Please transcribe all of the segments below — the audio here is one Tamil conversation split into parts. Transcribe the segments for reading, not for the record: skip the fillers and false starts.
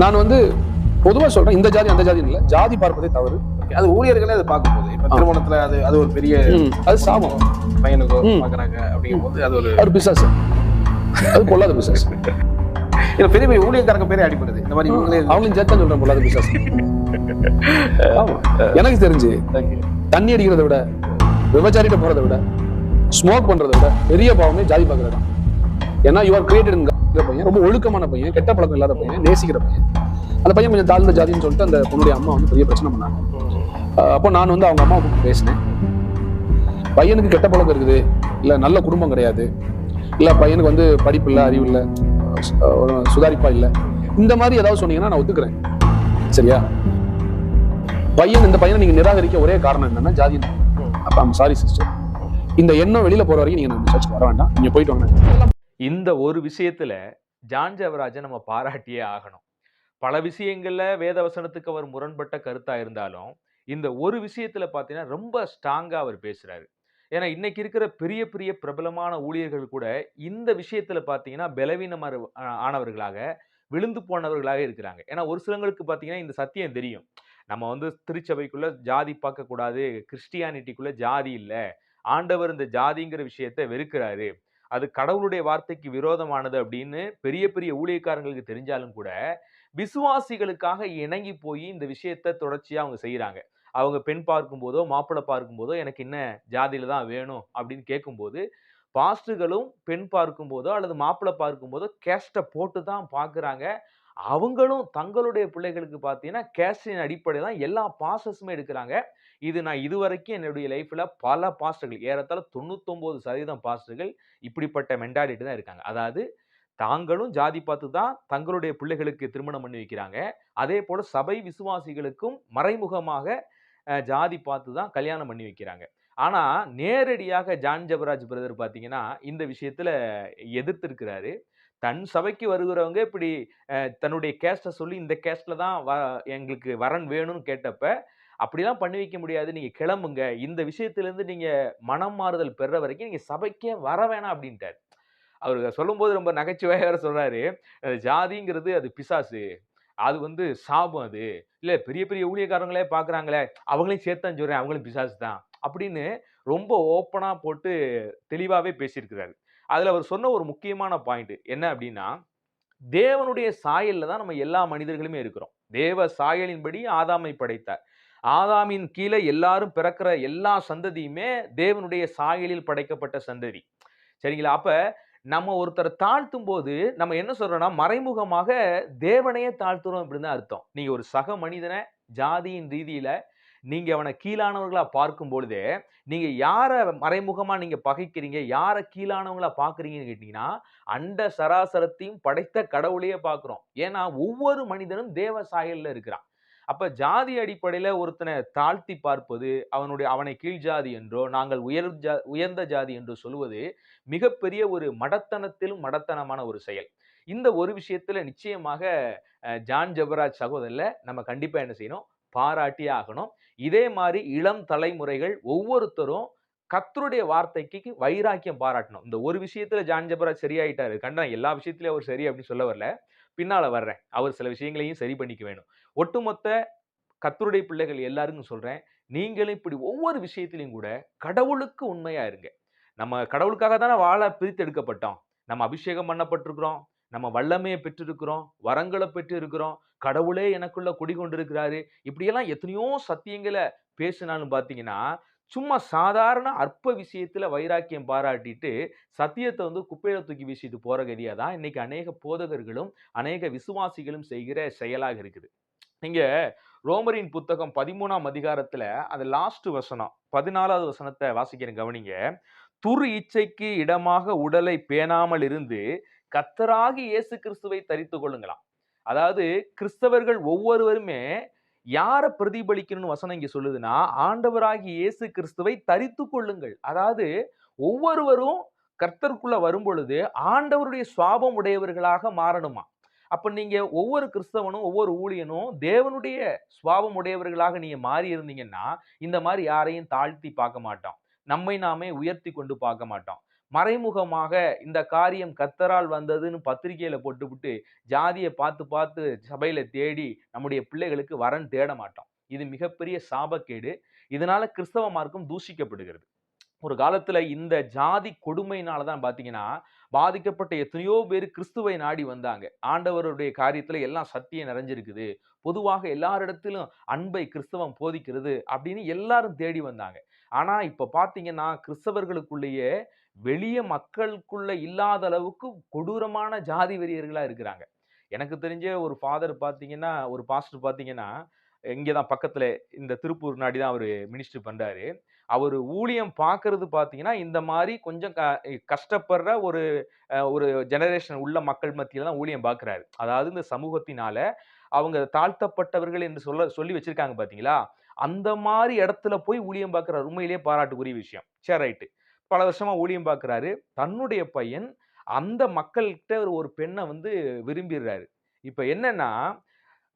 நான் வந்து பொதுவா சொல்றேன், இந்த ஜாதி அந்த ஜாதி இல்ல, ஜாதி பார்ப்பதே தவறு. அது ஊழியர்களே அதை பார்க்கும்போது இப்ப திருமணத்துல அது ஒரு பெரிய அது சாபம். பையனுக்கோ பாக்குறாங்க அப்படிங்கும் போது அது ஒரு பிசாசு, அது பொல்லாத பிசாசு. இல்ல பெரிய பெரிய ஊழியக்காரங்க பேரே அடிபடுது இந்த மாதிரி இவங்களே அவங்களையும் சேர்த்தான் சொல்றேன், பொல்லாத பிசாசு. ஆமா, எனக்கு தெரிஞ்சு தண்ணி அடிக்கிறத விட, விபச்சாரிட்ட போறதை விட, ஸ்மோக் பண்றதை விட பெரிய பாவமே ஜாதி பார்க்கறதான். ஏன்னா யூ ஆர் கிரியேட்டட் பையன், ரொம்ப ஒழுக்கமான பையன், கெட்ட பழக்கம் இல்லாத பையன், நேசிக்கிற பையன். அந்த பையன் கொஞ்சம் தாழ்ந்த ஜாதின்னு சொல்லிட்டு அந்த பொண்ணுடைய அம்மா வந்து பெரிய பிரச்சனை பண்ணாங்க. அப்போ நான் வந்து அவங்க அம்மா கூப்பிட்டு பேசினேன். பையனுக்கு கெட்ட பழக்கம் இருக்குது, இல்ல நல்ல குடும்பம் கிடையாது, இல்ல பையனுக்கு வந்து படிப்பு இல்லை, அறிவு இல்லை, சுதாரிப்பா இல்லை, இந்த மாதிரி ஏதாவது சொன்னீங்கன்னா நான் ஒத்துக்கிறேன். சரியா? இந்த பையனை நீங்க நிராகரிக்க ஒரே காரணம் என்னன்னா ஜாதி. அப்ப ஐம் சாரி சிஸ்டர், இந்த எண்ணம் வெளியில போற வரைக்கும் நீங்க நம்ம சர்ச்சுக்கு வர வேண்டாம், நீங்க போயிட்டு வாங்க. இந்த ஒரு விஷயத்துல ஜான் ஜெபராஜை நம்ம பாராட்டியே ஆகணும். பல விஷயங்கள்ல வேதவசனத்துக்கு அவர் முரண்பட்ட கருத்தா இருந்தாலும் இந்த ஒரு விஷயத்துல பாத்தீங்கன்னா ரொம்ப ஸ்ட்ராங்கா அவர் பேசுறாரு. ஏன்னா இன்னைக்கு இருக்கிற பெரிய பெரிய பிரபலமான ஊழியர்கள் கூட இந்த விஷயத்துல பாத்தீங்கன்னா பலவீனமான ஆனவர்களாக, விழுந்து போனவர்களாக இருக்கிறாங்க. ஏன்னா ஒரு சிலங்களுக்கு பாத்தீங்கன்னா இந்த சத்தியம் தெரியும். நம்ம வந்து திருச்சபைக்குள்ள ஜாதி பார்க்க கூடாது, கிறிஸ்டியானிட்டிக்குள்ள ஜாதி இல்ல, ஆண்டவர் இந்த ஜாதிங்கிற விஷயத்தை வெறுக்கிறாரு, அது கடவுளுடைய வார்த்தைக்கு விரோதமானது அப்படின்னு பெரிய பெரிய ஊழியக்காரங்களுக்கு தெரிஞ்சாலும் கூட விசுவாசிகளுக்காக இணங்கி போய் இந்த விஷயத்தை தொடர்ச்சியா அவங்க செய்யறாங்க. அவங்க பெண் பார்க்கும் போதோ மாப்பிள்ளை பார்க்கும் போதோ எனக்கு என்ன ஜாதியில தான் வேணும் அப்படின்னு கேட்கும்போது, பாஸ்டர்களும் பெண் பார்க்கும் போதோ அல்லது மாப்பிள்ளை பார்க்கும் போதோ கேஸ்ட போட்டு தான் பாக்குறாங்க. அவங்களும் தங்களுடைய பிள்ளைகளுக்கு பார்த்தீங்கன்னா கேஸ்டின் அடிப்படையில் தான் எல்லா பாஸ்டர்ஸுமே எடுக்கிறாங்க. இது நான் இதுவரைக்கும் என்னுடைய லைஃப்ல பல பாஸ்டர்கள், ஏறத்தாழ 99% பாஸ்டர்கள் இப்படிப்பட்ட மென்டாலிட்டி தான் இருக்காங்க. அதாவது தாங்களும் ஜாதி பார்த்து தான் தங்களுடைய பிள்ளைகளுக்கு திருமணம் பண்ணி வைக்கிறாங்க. அதே போல சபை விசுவாசிகளுக்கும் மறைமுகமாக ஜாதி பார்த்து தான் கல்யாணம் பண்ணி வைக்கிறாங்க. ஆனா நேரடியாக ஜான் ஜெபராஜ் பிரதர் பார்த்தீங்கன்னா இந்த விஷயத்துல எதிர்த்திருக்கிறாரு. தன் சபைக்கு வருகிறவங்க இப்படி தன்னுடைய கேஸ்ட சொல்லி இந்த கேஸ்ட்ல தான் எங்களுக்கு வரன் வேணும்னு கேட்டப்ப, அப்படிலாம் பண்ணி வைக்க முடியாது, நீங்க கிளம்புங்க, இந்த விஷயத்திலிருந்து நீங்க மனம் மாறுதல் பெற வரைக்கும் நீங்க சபைக்கே வர வேணாம் அப்படின்ட்டாரு. அவரு சொல்லும்போது ரொம்ப நகைச்சுவையா வேற சொல்றாரு, ஜாதிங்கிறது அது பிசாசு, அது வந்து சாபம், அது இல்ல பெரிய பெரிய ஊழியக்காரங்களே பாக்குறாங்களே அவங்களையும் சேர்த்தான் சொல்றேன், அவங்களும் பிசாசு தான் அப்படின்னு ரொம்ப ஓப்பனா போட்டு தெளிவாவே பேசியிருக்கிறாரு. அதுல அவர் சொன்ன ஒரு முக்கியமான பாயிண்ட் என்ன அப்படின்னா, தேவனுடைய சாயல்ல தான் நம்ம எல்லா மனிதர்களுமே இருக்கிறோம். தேவ சாயலின்படி ஆதாமை படைத்தார். ஆதாமின் கீழே எல்லாரும் பிறக்கிற எல்லா சந்ததியுமே தேவனுடைய சாயலில் படைக்கப்பட்ட சந்ததி. சரிங்களா? அப்ப நம்ம ஒருத்தரை தாழ்த்தும் போது நம்ம என்ன சொல்றோம்னா மறைமுகமாக தேவனையே தாழ்த்துறோம் அப்படின்னு அர்த்தம். நீங்க ஒரு சக மனிதனை ஜாதியின் ரீதியில நீங்க அவனை கீழானவர்களா பார்க்கும் பொழுதே நீங்க யார மறைமுகமா நீங்க பகைக்கிறீங்க, யார கீழானவங்களா பாக்குறீங்கன்னு கேட்டீங்கன்னா அண்ட சராசரத்தையும் படைத்த கடவுளையே பார்க்கிறோம். ஏன்னா ஒவ்வொரு மனிதனும் தேவ சாயல்ல இருக்கிறான். அப்ப ஜாதி அடிப்படையில ஒருத்தனை தாழ்த்தி பார்ப்பது, அவனை கீழ் ஜாதி என்றோ நாங்கள் உயர்ந்த ஜாதி என்று சொல்வது மிகப்பெரிய ஒரு மடத்தனத்திலும் மடத்தனமான ஒரு செயல். இந்த ஒரு விஷயத்துல நிச்சயமாக ஜான் ஜெபராஜ் சகோதரர்ல நம்ம கண்டிப்பா என்ன செய்யணும், பாராட்டியே ஆகணும். இதே மாதிரி இளம் தலைமுறைகள் ஒவ்வொருத்தரும் கர்த்தருடைய வார்த்தைக்கு வைராக்கியம் பாராட்டணும். இந்த ஒரு விஷயத்துல ஜான் ஜெபராஜ் சரியாயிட்டாரு, கண்டனம் எல்லா விஷயத்திலயும் அவர் சரி அப்படின்னு சொல்ல வரல, பின்னால வர்றேன். அவர் சில விஷயங்களையும் சரி பண்ணிக்க வேணும். ஒட்டுமொத்த கர்த்தருடைய பிள்ளைகள் எல்லாருக்கும் சொல்றேன், நீங்களும் இப்படி ஒவ்வொரு விஷயத்திலையும் கூட கடவுளுக்கு உண்மையா இருங்க. நம்ம கடவுளுக்காக தானே வாழ பிரித்தெடுக்கப்பட்டோம். நம்ம அபிஷேகம் பண்ணப்பட்டிருக்கிறோம், நம்ம வல்லமையை பெற்றிருக்கிறோம், வரங்களை பெற்று இருக்கிறோம், கடவுளே எனக்குள்ள குடிகொண்டிருக்கிறாரு. இப்படியெல்லாம் எத்தனையோ சத்தியங்களை பேசினாலும் பாத்தீங்கன்னா, சும்மா சாதாரண அற்ப விஷயத்துல வைராக்கியம் பாராட்டிட்டு சத்தியத்தை வந்து குப்பையில தூக்கி வீசிட்டு போற கதியா தான் இன்னைக்கு அநேக போதகர்களும் அநேக விசுவாசிகளும் செய்கிற செயலாக இருக்குது. நீங்க ரோமரின் புத்தகம் 13ஆம் அதிகாரத்துல அந்த லாஸ்ட் வசனம் 14வது வசனத்தை வாசிக்கிறேன், கவனிங்க. துரு இச்சைக்கு இடமாக உடலை பேணாமல் இருந்து கர்த்தராகி இயேசு கிறிஸ்துவை தரித்துக் கொள்ளுங்களாம். அதாவது கிறிஸ்தவர்கள் ஒவ்வொருவருமே யார பிரதிபலிக்கணும்னு வசனம் இங்க சொல்லுதுன்னா, ஆண்டவராகி இயேசு கிறிஸ்துவை தரித்துக் கொள்ளுங்கள். அதாவது ஒவ்வொருவரும் கர்த்தருக்குள்ள வரும் பொழுது ஆண்டவருடைய சுவாபம் உடையவர்களாக மாறணுமா. அப்ப நீங்க ஒவ்வொரு கிறிஸ்தவனும் ஒவ்வொரு ஊழியனும் தேவனுடைய சுவாபம் உடையவர்களாக நீங்க மாறி இருந்தீங்கன்னா இந்த மாதிரி யாரையும் தாழ்த்தி பார்க்க மாட்டோம், நம்மை நாமே உயர்த்தி கொண்டு பார்க்க மாட்டோம். மறைமுகமாக இந்த காரியம் கர்த்தரால் வந்ததுன்னு பத்திரிகையில போட்டுவிட்டு ஜாதியை பார்த்து பார்த்து சபையில தேடி நம்முடைய பிள்ளைகளுக்கு வரன் தேட மாட்டோம். இது மிகப்பெரிய சாபக்கேடு. இதனால கிறிஸ்தவ மார்க்கம் தூஷிக்கப்படுகிறது. ஒரு காலத்துல இந்த ஜாதி கொடுமையினால தான் பார்த்தீங்கன்னா, பாதிக்கப்பட்ட எத்தனையோ பேர் கிறிஸ்துவை நாடி வந்தாங்க. ஆண்டவருடைய காரியத்துல எல்லாம் சத்தியம் நிறைஞ்சிருக்குது. பொதுவாக எல்லாரிடத்திலும் அன்பை கிறிஸ்தவம் போதிக்கிறது அப்படின்னு எல்லாரும் தேடி வந்தாங்க. ஆனா இப்ப பார்த்தீங்கன்னா, கிறிஸ்தவர்களுக்குள்ளேயே வெளிய மக்களுக்குள்ள இல்லாத அளவுக்கு கொடூரமான ஜாதி வெறியர்களா இருக்கிறாங்க. எனக்கு தெரிஞ்ச ஒரு ஃபாதர் பார்த்தீங்கன்னா, ஒரு பாஸ்டர் பார்த்தீங்கன்னா, இங்க தான் பக்கத்துல இந்த திருப்பூர் நாடி தான் அவரு மினிஸ்ட்ரி பண்றாரு. அவரு ஊழியம் பார்க்கிறது பார்த்தீங்கன்னா, இந்த மாரி கொஞ்சம் கஷ்டப்படுற ஒரு ஜெனரேஷன் உள்ள மக்கள் மத்தியில தான் ஊழியம் பார்க்கிறாரு. அதாவது இந்த சமூகத்தினால அவங்க தாழ்த்தப்பட்டவர்கள் என்று சொல்லி வச்சிருக்காங்க பார்த்தீங்களா? அந்த மாரி இடத்துல போய் ஊழியம் பார்க்கிறார். உண்மையிலேயே பாராட்டுக்குரிய விஷயம். சரி ரைட்டு. பல வருஷமா ஊழியம் பார்க்கிறாரு. தன்னுடைய பையன் அந்த மக்கள்கிட்ட ஒரு பெண்ண வந்து விரும்பிர்றாரு. இப்ப என்னன்னா,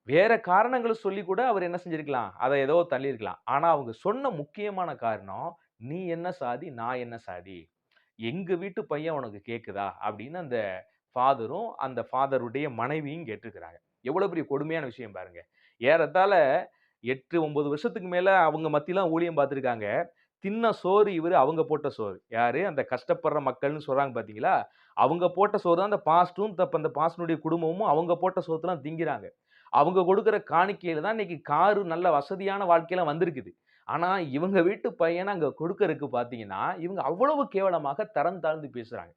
வேற காரணங்கள சொல்லி கூட அவர் என்ன செஞ்சிருக்கலாம்? அத ஏதோ தள்ளியிருக்கலாம். ஆனா அவங்க சொன்ன முக்கியமான காரணம், "நீ என்ன சாதி? நான் என்ன சாதி? எங்க வீட்டு பையன் உனக்கு கேக்குதா?" அப்படின்னு அந்த ஃபாதரும், அந்த ஃபாதருடைய மனைவியும் கேட்டிருக்கிறாங்க. எவ்வளவு பெரிய கொடுமையான விஷயம் பாருங்க. ஏறத்தாழ 8, 9 வருஷத்துக்கு மேல அவங்க மத்தியில ஊழியம் பார்த்திருக்காங்க. தின்ன சோறு இவரு அவங்க போட்ட சோறு. யாரு? அந்த கஷ்டப்படுற மக்கள்ன்னு சொல்றாங்க பார்த்தீங்களா? அவங்க போட்ட சோறு தான் அந்த பாஸ்டரும், அந்த பாஸ்டருடைய குடும்பமும் அவங்க போட்ட சோத்த தான் திங்கிறாங்க. அவங்க கொடுக்கிற காணிக்கையில தான் இன்னைக்கு காரு நல்ல வசதியான வாழ்க்கைலாம் வந்திருக்குது. ஆனா, இவங்க வீட்டு பையன அங்க கொடுக்கறக்கு பார்த்தீங்கன்னா, இவங்க அவ்வளவு கேவலமாக தரம் தாழ்ந்து பேசுறாங்க.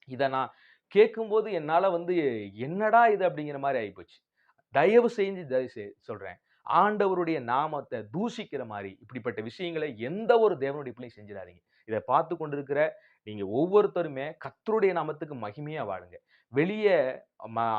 இத நான் கேட்கும்போது என்னால வந்து, "என்னடா இது?" அப்படிங்கிற மாரி ஆயிப்போச்சு. தயவு செஞ்சு சொல்றேன். ஆண்டவருடைய நாமத்த தூஷிக்கிற மாரி, இப்படிப்பட்ட விஷயங்கள எந்த ஒரு தேவனுடைய பிள்ளையும் செஞ்சிடாதீங்க. இத பார்த்துக் கொண்டிருக்கிற நீங்க ஒவ்வொருத்தருமே கர்த்தருடைய நாமத்துக்கு மகிமையா வாழுங்க. வெளிய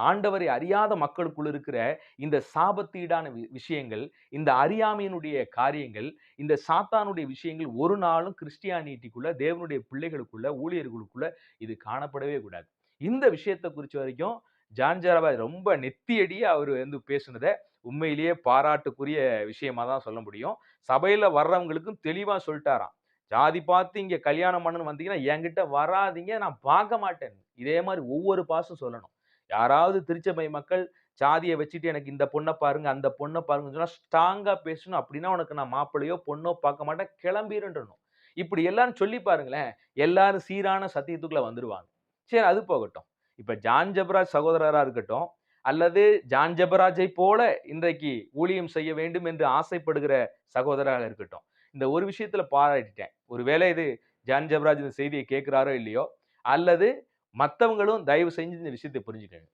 ஆண்டவரை அறியாத மக்களுக்குள்ள இருக்கிற இந்த சாபத்தீடான விஷயங்கள், இந்த அறியாமையினுடைய காரியங்கள், இந்த சாத்தானுடைய விஷயங்கள் ஒரு நாளும் கிறிஸ்டியானிட்டிக்குள்ள, தேவனுடைய பிள்ளைகளுக்குள்ள, ஊழியர்களுக்குள்ள இது காணப்படவே கூடாது. இந்த விஷயத்த குறிச்ச வரைக்கும் ஜான் ஜெரபாய் ரொம்ப நெத்தியடியா அவரு வந்து பேசுனத உண்மையிலேயே பாராட்டுக்குரிய விஷயமா தான் சொல்ல முடியும். சபையில வர்றவங்களுக்கும் தெளிவா சொல்ட்டாராம். ஜாதி பார்த்து இங்க கல்யாணம் பண்ணணும்னு வந்தீங்கன்னா, என்கிட்ட வராதீங்க. நான் பார்க்க மாட்டேன். இதே மாரி ஒவ்வொரு பாஸ்டரும் சொல்லணும். யாராவது திருச்சபை மக்கள் சாதிய வச்சுட்டு எனக்கு இந்த பொண்ண பாருங்க, அந்த பொண்ண பாருங்கன்னு சொன்னா ஸ்ட்ராங்கா பேசணும். அப்படின்னா உனக்கு நான் மாப்பிள்ளையோ, பொண்ணோ பார்க்க மாட்டேன். கிளம்பிருன்றணும். இப்படி எல்லாரும் சொல்லி பாருங்களேன். எல்லாரும் சீரான சத்தியத்துக்குள்ள வந்துருவாங்க. சரி அது போகட்டும். இப்ப ஜான் ஜெபராஜ் சகோதரரா இருக்கட்டும், அல்லது ஜான் ஜெபராஜை போல இன்றைக்கு ஊழியம் செய்ய வேண்டும் என்று ஆசைப்படுகிற சகோதரரா இருக்கட்டும். இந்த ஒரு விஷயத்துல பாராட்டிட்டேன். ஒருவேளை இது ஜான் ஜெபராஜ் இந்த செய்திய கேட்கிறாரோ இல்லையோ, அல்லது மத்தவங்களும் தயவு செஞ்சு இந்த விஷயத்த புரிஞ்சுக்கங்க.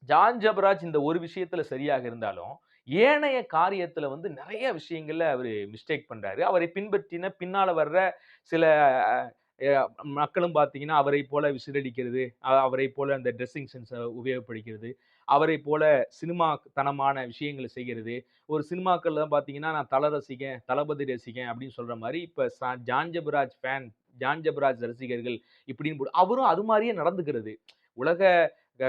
ஜான் ஜெபராஜ் இந்த ஒரு விஷயத்துல சரியாக இருந்தாலும், ஏனைய காரியத்துல வந்து நெறைய விஷயங்கள்ல அவரு மிஸ்டேக் பண்றாரு. அவரை பின்பற்றின பின்னால வர்ற சில மக்களும் பார்த்தீங்கன்னா, அவரைப் போல விசிலடிக்கிறது, அவரைப் போல அந்த டிரெஸ்ஸிங் சென்ஸ உபயோகப்படுத்திக்கிறது, அவரைப் போல சினிமா தனமான விஷயங்கள செய்கிறது. ஒரு சினிமாக்கள்ல பார்த்தீங்கன்னா, நான் தல ரசிகன், தளபதி ரசிகன் அப்படின்னு சொல்ற மாரி, இப்ப John Jebaraj fan, John Jebaraj ரசிகர்கள் இப்படின்னு அவரும் அது மாரியே நடந்துக்கிறது. உலக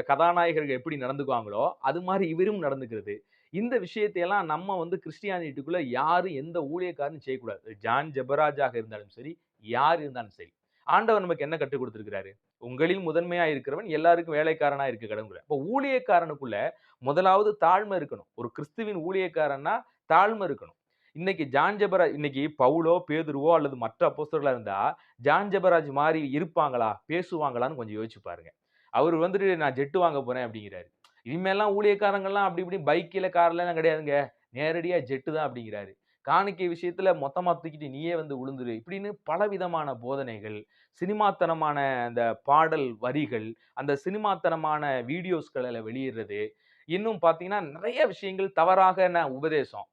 கதாநாயகர்கள் எப்படி நடந்துக்குவாங்களோ, அது மாரி இவரும் நடந்துக்கிறது. இந்த விஷயத்தை எல்லாம் நம்ம வந்து கிறிஸ்டியானிட்டிக்குள்ள யாரும் எந்த ஊழியக்காரனும் செய்யக்கூடாது. ஜான் ஜெபராஜாக இருந்தாலும் சரி, யார் இருந்தாலும் சரி. ஆண்டவர் நமக்கு என்ன கற்றுக் குடுத்திருக்கிறாரு? உங்களில் முதன்மையா இருக்கிறவன் எல்லாருக்கும் வேலைக்காரனா இருக்க கடவுள்ங்கிறார். அப்ப ஊழியக்காரனுக்குள்ள முதலாவது தாழ்மை இருக்கணும். ஒரு கிறிஸ்துவின் ஊழியக்காரன்னா தாழ்மை இருக்கணும். இன்னைக்கு பவுலோ, பேதுருவோ அல்லது மற்ற அப்போஸ்தலர்களா இருந்தா, ஜான் ஜெபராஜ் மாரி இருப்பாங்களா? பேசுவாங்களான்னு கொஞ்சம் யோசிச்சு பாருங்க. அவரு வந்துட்டு நான் ஜெட் வாங்க போறேன் அப்படிங்கிறாரு. இனிமேல்லாம் ஊழியக்காரங்கலாம் அப்படி இப்படி பைக்ல, கார்லலாம் கிடையாதுங்க. நேரடியா ஜெட் தான் அப்படிங்கிறாரு. காணிக்கை விஷயத்துல மொத்தமா தூக்கிட்டு நீயே வந்து விழுந்துரு. இப்படின்னு பலவிதமான போதனைகள், சினிமாத்தனமான அந்த பாடல் வரிகள், அந்த சினிமாத்தனமான வீடியோஸ்கள வெளியிடுறது. இன்னும் பார்த்தீங்கன்னா, நெறைய விஷயங்கள் தவறான உபதேசம்.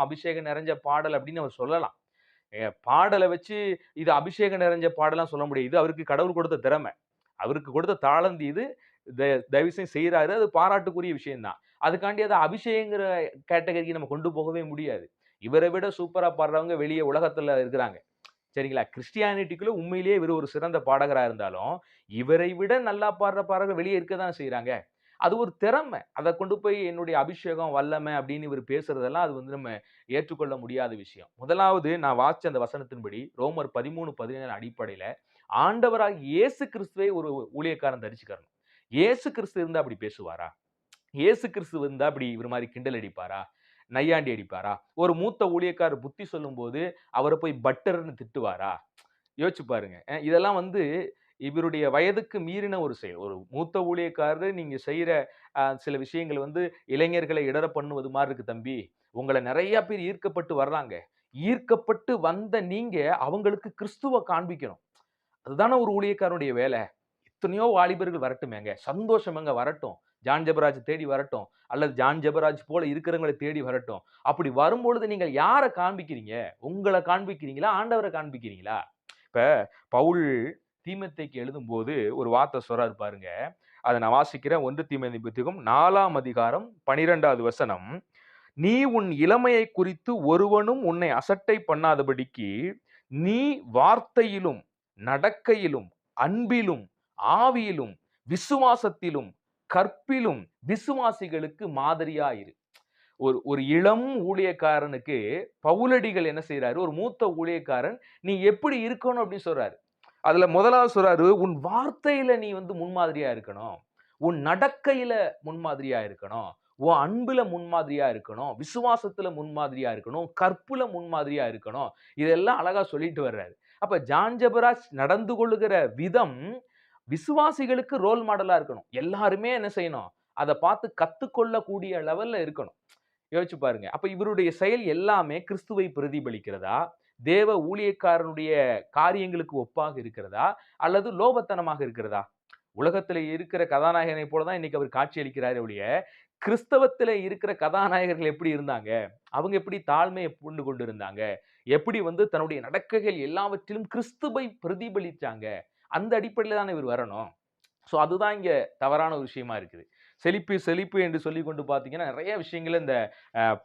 அபிஷேகம் நிறைஞ்ச பாடல் அப்படின்னு அவர் சொல்லலாம். பாடல வச்சு இது அபிஷேகம் நிறைஞ்ச பாடல்லாம் சொல்ல முடியாது. இது அவருக்கு கடவுள் கொடுத்த திறமை. அவருக்கு கொடுத்த தாளந்து இது. தயவு செஞ்சு செய்றாரு. அது பாராட்டுக்குரிய விஷயம் தான். அதுக்காண்டி அத அபிஷேகங்கிற கேட்டகரிக்கு நம்ம கொண்டு போகவே முடியாது. இவர விட சூப்பரா பாடுறவங்க வெளிய உலகத்துல இருக்கிறாங்க. சரிங்களா? கிறிஸ்டியானிட்டிக்குள்ள உண்மையிலேயே இவரு ஒரு சிறந்த பாடகரா இருந்தாலும், இவரை விட நல்லா பாடுற பாடகர் வெளிய இருக்க தான் செய்றாங்க. அது ஒரு திறமை. அத கொண்டு போய் என்னுடைய அபிஷேகம், வல்லமை அப்படின்னு இவரு பேசுறதெல்லாம் அது வந்து நம்ம ஏற்றுக்கொள்ள முடியாத விஷயம். முதலாவது நான் வாசிச்ச அந்த வசனத்தின்படி ரோமர் 13:17 அடிப்படையில ஆண்டவராக இயேசு கிறிஸ்துவை ஒரு ஊழியக்காரன் தரிச்சுக்கணும். இயேசு கிறிஸ்து இருந்தா அப்படி பேசுவாரா? இயேசு கிறிஸ்து இருந்தா அப்படி இவர் மாதிரி கிண்டல் அடிப்பாரா? நையாண்டி அடிப்பாரா? ஒரு மூத்த ஊழியக்காரர் புத்தி சொல்லும்போது அவரை போய் பட்டர்ன்னு திட்டுவாரா? யோசிச்சு பாருங்க. இதெல்லாம் இவருடைய வயதுக்கு மீறின ஒரு செயல். ஒரு மூத்த ஊழியக்காரர் நீங்க செய்யற சில விஷயங்கள் இளைஞர்களை இடற பண்ணுவது மாரி இருக்கு தம்பி. உங்கள நெறைய பேர் ஈர்க்கப்பட்டு வர்றாங்க. ஈர்க்கப்பட்டு வந்த நீங்க அவங்களுக்கு கிறிஸ்துவ காண்பிக்கணும். அதுதானே ஒரு ஊழியக்காரனுடைய வேலை. எத்தனையோ வாலிபர்கள் வரட்டுமேங்க. சந்தோஷமேங்க வரட்டும். ஜான் ஜெபராஜ் தேடி வரட்டும். அல்லது ஜான் ஜெபராஜ் போல இருக்கிறவங்கள தேடி வரட்டும். அப்படி வரும்பொழுது நீங்கள் யார காண்பிக்கிறீங்க? உங்கள காண்பிக்கிறீங்களா? ஆண்டவர காண்பிக்கிறீங்களா? இப்ப பவுல் தீமோத்தேயுக்கு எழுதும்போது ஒரு வார்த்தை சொல்றாரு பாருங்க. அத நான் வாசிக்கிறேன். 1 தீமோத்தேயு புத்தகம் 4ஆம் அதிகாரம் 12வது வசனம். நீ உன் இளமையை குறித்து ஒருவனும் உன்னை அசட்டை பண்ணாதபடிக்கு நீ வார்த்தையிலும் நடக்கையிலும் அன்பிலும் ஆவியிலும் விசுவாசத்திலும் கற்பிலும் விசுவாசிகளுக்கு மாதிரியாயிரு. ஒரு இளம் ஊழியக்காரனுக்கு பவுலடிகள் என்ன செய்யறாரு? ஒரு மூத்த ஊழியக்காரன் நீ எப்படி இருக்கணும் அப்படின்னு சொல்றாரு. அதுல முதலாவது சொல்றாரு, உன் வார்த்தையில நீ முன்மாதிரியா இருக்கணும். உன் நடக்கையில முன்மாதிரியா இருக்கணும். உன் அன்புல முன்மாதிரியா இருக்கணும். விசுவாசத்துல முன்மாதிரியா இருக்கணும். கற்புல முன்மாதிரியா இருக்கணும். இதெல்லாம் அழகா சொல்லிட்டு வர்றாரு. அப்ப ஜான் ஜெபராஜ் நடந்து கொள்ளுகிற விதம் விசுவாசிகளுக்கு ரோல் மாடலா இருக்கணும். எல்லாருமே என்ன செய்யணும்? அதை பார்த்து கத்துக்கொள்ளக்கூடிய லெவல்ல இருக்கணும். யோசிச்சு பாருங்க. அப்ப இவருடைய செயல் எல்லாமே கிறிஸ்துவை பிரதிபலிக்கிறதா? தேவ ஊழியக்காரனுடைய காரியங்களுக்கு ஒப்பாக இருக்கிறதா? அல்லது லோபத்தனமாக இருக்கிறதா? உலகத்துல இருக்கிற கதாநாயகனை போலதான் இன்னைக்கு அவர் காட்சி அளிக்கிறாரே ஒழிய, கிறிஸ்தவத்துல இருக்கிற கதாநாயகர்கள் எப்படி இருந்தாங்க? அவங்க எப்படி தாழ்மையை பூண்டு கொண்டு இருந்தாங்க? எப்படி தன்னுடைய நடக்கைகள் எல்லாவற்றிலும் கிறிஸ்துவை பிரதிபலிச்சாங்க? அந்த அடிப்படையில தானே இவர் வரணும். சோ அதுதான் இங்க தவறான ஒரு விஷயமா இருக்குது. செழிப்பு செழிப்பு என்று சொல்லிக் கொண்டு பார்த்தீங்கன்னா, நிறைய விஷயங்கள் இந்த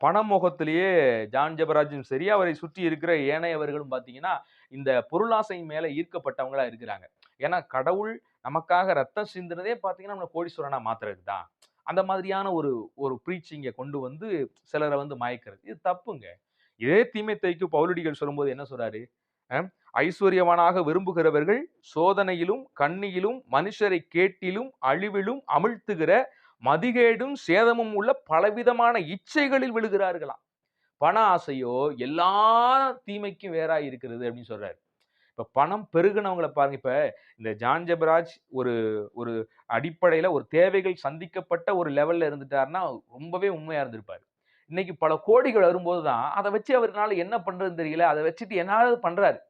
பணமோகத்திலேயே ஜான் ஜெபராஜும் சரி, அவரை சுற்றி இருக்கிற ஏனையவர்களும் பார்த்தீங்கன்னா, இந்த பொருளாசை மேல ஈர்க்கப்பட்டவங்களா இருக்கிறாங்க. ஏன்னா கடவுள் நமக்காக ரத்தம் சிந்தினதே பார்த்தீங்கன்னா, நம்மள கோடீஸ்வரனா மாத்துறதுக்கு தான். அந்த மாதிரியான ஒரு ஒரு பிரீச்சிங்க கொண்டு சிலரை மயக்கிறது. இது தப்புங்க. இதே தீமோத்தேயுக்கு பவுலடிகள் சொல்லும்போது என்ன சொல்றாரு? ஐஸ்வர்யவானாக விரும்புகிறவர்கள் சோதனையிலும் கண்ணியிலும் மனுஷரை கேட்டிலும் அழிவிலும் அமிழ்த்துகிற மதிகேடும் சேதமும் உள்ள பலவிதமான இச்சைகளில் விழுகிறார்களாம். பண ஆசையோ எல்லா தீமைக்கும் வேறாய் இருக்கிறது அப்படின்னு சொல்றாரு. இப்ப பணம் பெருகுனவங்களை பாருங்க. இப்ப இந்த ஜான் ஜெபராஜ் ஒரு ஒரு அடிப்படையில ஒரு தேவைகள் சந்திக்கப்பட்ட ஒரு லெவல்ல இருந்துட்டாருன்னா ரொம்பவே உண்மையா இருந்திருப்பாரு. இன்னைக்கு பல கோடிகள் வரும்போதுதான் அதை வச்சு அவர்னால என்ன பண்றதுன்னு தெரியல. அதை வச்சுட்டு என்னாவது பண்றாரு.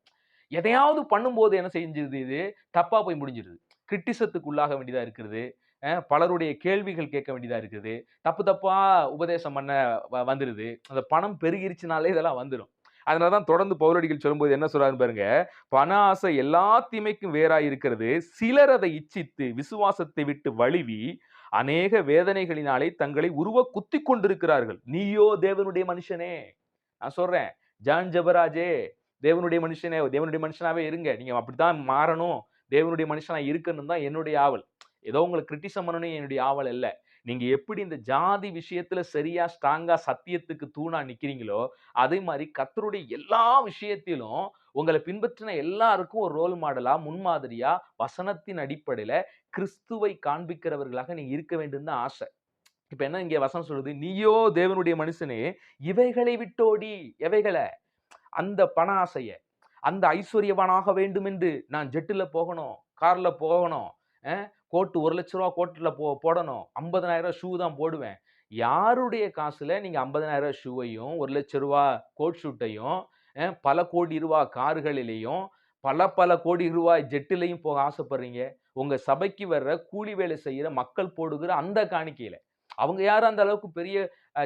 எதையாவது பண்ணும்போது என்ன செஞ்சிருது? இது தப்பா போய் முடிஞ்சிருது. கிரிட்டிசத்துக்கு உள்ளாக வேண்டியதா இருக்கிறது. பலருடைய கேள்விகள் கேட்க வேண்டியதா இருக்குது. தப்பு தப்பா உபதேசம் பண்ண வந்துருது. அந்த பணம் பெருகிருச்சுனாலே இதெல்லாம் வந்துரும். அதனாலதான் தொடர்ந்து பவுலடிகள் சொல்லும்போது என்ன சொல்றாரு பாருங்க. பண ஆசை எல்லா தீமைக்கும் வேறாய் இருக்கிறது. சிலர் அதை இச்சித்து விசுவாசத்தை விட்டு வழுவி அநேக வேதனைகளினாலே தங்களை உருவ குத்தி கொண்டிருக்கிறார்கள். நீயோ தேவனுடைய மனுஷனே. நான் சொல்றேன், ஜான் ஜெபராஜே, தேவனுடைய மனுஷனே, தேவனுடைய மனுஷனாவே இருங்க. நீங்க அப்படித்தான் மாறணும். தேவனுடைய மனுஷனா இருக்கணும் தான் என்னுடைய ஆவல். ஏதோ உங்களை கிரிட்டிசம் பண்ணணும் என்னுடைய ஆவல் அல்ல. நீங்க எப்படி இந்த ஜாதி விஷயத்துல சரியா ஸ்ட்ராங்கா சத்தியத்துக்கு தூணா நிக்கிறீங்களோ, அதே மாதிரி கர்த்தருடைய எல்லா விஷயத்திலும் உங்களை பின்பற்றின எல்லாருக்கும் ஒரு ரோல் மாடலா, முன்மாதிரியா, வசனத்தின் அடிப்படையில கிறிஸ்துவை காண்பிக்கிறவர்களாக நீங்க இருக்க வேண்டும் தான் ஆசை. இப்ப என்ன இங்க வசனம் சொல்லுது? நீயோ தேவனுடைய மனுஷனே, இவைகளை விட்டோடி. எவைகளை? அந்த பண ஆசைய, அந்த ஐஸ்வர்யவானாக வேண்டும் என்று நான் ஜெட்டுல போகணும், கார்ல போகணும், கோட்டு 1 லட்சம் ரூபாய் கோட்டுல போடணும், 50,000 ஷூ தான் போடுவேன். யாருடைய காசுல நீங்க 50,000 ஷூவையும் 1 லட்சம் ரூபாய் கோட் ஷூட்டையும் பல கோடி ரூபாய் கார்களிலேயும் பல கோடி ரூபாய் ஜெட்டிலையும் போக ஆசைப்படுறீங்க? உங்க சபைக்கு வர்ற கூலி வேலை செய்யற மக்கள் போடுகிற அந்த காணிக்கையில. அவங்க யாரும் அந்த அளவுக்கு பெரிய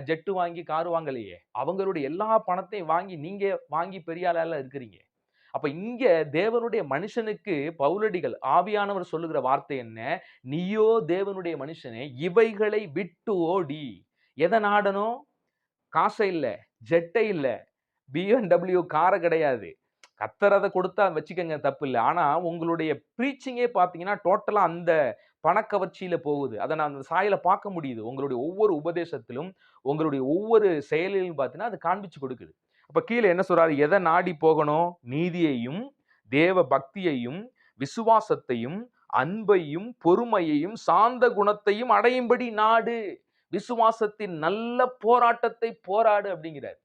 ஜெட்டு வாங்கி கார் வாங்கலையே. அவங்களுடைய எல்லா பணத்தையும் வாங்கி நீங்க வாங்கி பெரிய ஆளா இருக்கிறீங்க. அப்ப இங்க தேவனுடைய மனுஷனுக்கு பவுலடிகள் ஆவியானவர் சொல்லுகிற வார்த்தை என்ன? நீயோ தேவனுடைய மனுஷனே, இவைகளை விட்டு ஓடி. எதை நாடணும்? காசை இல்ல, ஜெட்டை இல்ல, BMW கார கிடையாது. கர்த்தர் அதை கொடுத்தா வச்சுக்கங்க, தப்பு இல்ல. ஆனா உங்களுடைய பிரீச்சிங்கே பார்த்தீங்கன்னா டோட்டலா அந்த பணக்கவர்ச்சியில போகுது. அதை நான் அந்த சாயல பார்க்க முடியுது. உங்களுடைய ஒவ்வொரு உபதேசத்திலும், உங்களுடைய ஒவ்வொரு செயலிலும் பார்த்தீங்கன்னா அது காண்பிச்சு கொடுக்குது. அப்ப கீழே என்ன சொல்றாரு? எதை நாடி போகணும்? நீதியையும் தேவ பக்தியையும் விசுவாசத்தையும் அன்பையும் பொறுமையையும் சாந்த குணத்தையும் அடையும்படி நாடு. விசுவாசத்தின் நல்ல போராட்டத்தை போராடு அப்படிங்கிறார்.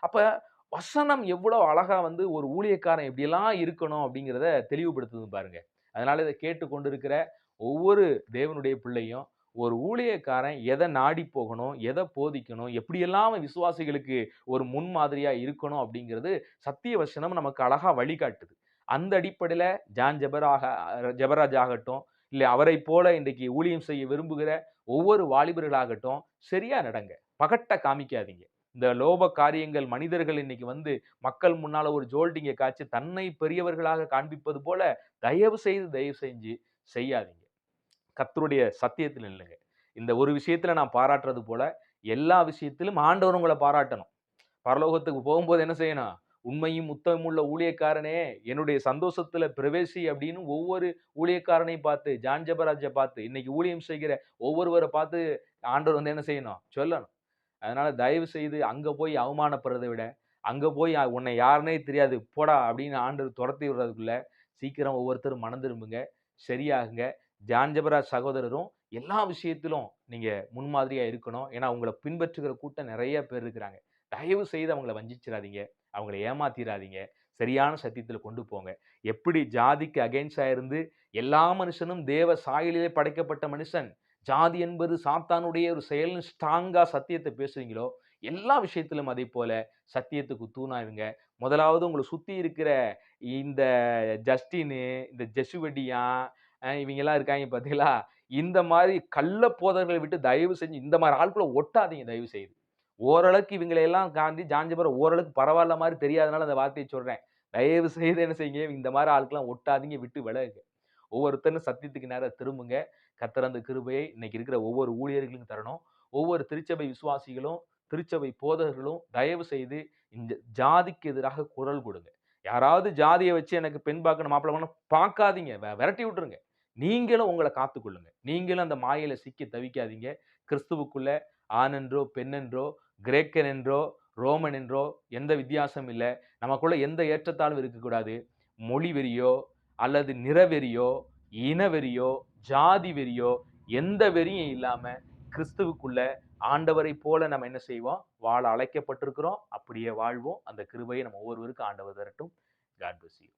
அப்ப வசனம் எவ்வளவு அழகா வந்து ஒரு ஊழியக்காரன் எப்படியெல்லாம் இருக்கணும் அப்படிங்கிறத தெளிவுபடுத்துது பாருங்க. அதனால இதை கேட்டு கொண்டிருக்கிற ஒவ்வொரு தேவனுடைய பிள்ளையும் ஒரு ஊழியக்காரன் எதை நாடி போகணும், எதை போதிக்கணும், எப்படியெல்லாம் அவன் விசுவாசிகளுக்கு ஒரு முன்மாதிரியா இருக்கணும் அப்படிங்கிறது சத்திய வசனம் நமக்கு அழகா வழிகாட்டுது. அந்த அடிப்படையில ஜான் ஜெபராஜ் ஆகட்டும், இல்லை அவரை போல இன்றைக்கு ஊழியம் செய்ய விரும்புகிற ஒவ்வொரு வாலிபர்களாகட்டும், சரியா நடங்க. பகட்ட காமிக்காதீங்க. இந்த லோப காரியங்கள் மனிதர்கள் இன்னைக்கு வந்து மக்கள் முன்னால ஒரு ஜோல்டிங்க காய்ச்சி தன்னை பெரியவர்களாக காண்பிப்பது போல தயவு செஞ்சு செய்யாதீங்க. கர்த்தருடைய சத்தியத்தில் இல்லைங்க. இந்த ஒரு விஷயத்துல நான் பாராட்டுறது போல எல்லா விஷயத்திலும் ஆண்டவர் உங்களை பாராட்டணும். பரலோகத்துக்கு போகும்போது என்ன செய்யணும்? உண்மையும் உத்தமும் உள்ள ஊழியக்காரனே என்னுடைய சந்தோஷத்துல பிரவேசி அப்படின்னு ஒவ்வொரு ஊழியக்காரனையும் பார்த்து, ஜான் ஜெபராஜை பார்த்து, இன்னைக்கு ஊழியம் செய்கிற ஒவ்வொருவரை பார்த்து ஆண்டவர் வந்து என்ன செய்யணும்? சொல்லணும். அதனால தயவு செய்து அங்க போய் அவமானப்படுறதை விட, அங்க போய் உன்னை யாருன்னே தெரியாது போடா அப்படின்னு ஆண்டவர் துரத்தி விடுறதுக்குள்ள சீக்கிரம் ஒவ்வொருத்தரும் மனம் திரும்புங்க, சரியாகுங்க. ஜான் ஜெபராஜ் சகோதரரும் எல்லா விஷயத்திலும் நீங்க முன்மாதிரியா இருக்கணும். ஏன்னா உங்களை பின்பற்றுகிற கூட்டம் நிறைய பேர் இருக்கிறாங்க. தயவு செய்து அவங்கள வஞ்சிச்சிடாதீங்க, அவங்கள ஏமாத்திராதீங்க. சரியான சத்தியத்துல கொண்டு போங்க. எப்படி ஜாதிக்கு அகைன்ஸ்டா இருந்து எல்லா மனுஷனும் தேவ சாயலிலே படைக்கப்பட்ட மனுஷன், ஜாதி என்பது சாத்தானுடைய ஒரு செயல்னு ஸ்ட்ராங்கா சத்தியத்தை பேசுவீங்களோ, எல்லா விஷயத்திலும் அதே போல சத்தியத்துக்கு தூணா இருங்க. முதலாவது உங்களை சுத்தி இருக்கிற இந்த ஜஸ்டினு, இந்த ஜெசுவடியான், இவங்கெல்லாம் இருக்காங்க பார்த்தீங்களா? இந்த மாதிரி கள்ள போதகர்களை விட்டு தயவு செஞ்சு இந்த மாதிரி ஆட்கள ஒட்டாதீங்க தயவு செய்து. ஓரளவுக்கு இவங்களை எல்லாம் தாண்டி ஜான்ஜிபரம் ஓரளவுக்கு பரவாயில்ல மாதிரி தெரியாதனால அந்த வார்த்தையை சொல்றேன். தயவு செய்து என்ன செய்யுங்க, இந்த மாதிரி ஆட்கள்லாம் ஒட்டாதீங்க, விட்டு விலகுங்க. ஒவ்வொருத்தரும் சத்தியத்துக்கு நேரா திரும்புங்க. கர்த்தர் அந்த கிருபையை இன்னைக்கு இருக்கிற ஒவ்வொரு ஊழியர்களுக்கும் தரணும். ஒவ்வொரு திருச்சபை விசுவாசிகளும், திருச்சபை போதகர்களும் தயவு செய்து இந்த ஜாதிக்கு எதிராக குரல் கொடுங்க. யாராவது ஜாதியை வச்சு எனக்கு பெண் பார்க்கணும், மாப்பிள்ளை பார்க்கணும் பார்க்காதீங்க. விரட்டி விட்டுருங்க. நீங்களும் உங்களை காத்துக்கொள்ளுங்க. நீங்களும் அந்த மாயையில சிக்கி தவிக்காதீங்க. கிறிஸ்துவுக்குள்ள ஆண் என்றோ, பெண் என்றோ, கிரேக்கன் என்றோ, ரோமன் என்றோ எந்த வித்தியாசம் இல்ல. நமக்குள்ள எந்த ஏற்றத்தாழ்வும் இருக்கக்கூடாது. மொழி வெறியோ, அல்லது நிறவெறியோ, இனவெறியோ, ஜாதி வெறியோ, எந்த வெறியும் இல்லாம கிறிஸ்துவுக்குள்ள ஆண்டவரை போல நம்ம என்ன செய்வோம்? வாழ அழைக்கப்பட்டிருக்கிறோம். அப்படியே வாழ்வோம். அந்த கிருபையை நம்ம ஒவ்வொருவருக்கும் ஆண்டவர் தரட்டும். God bless you.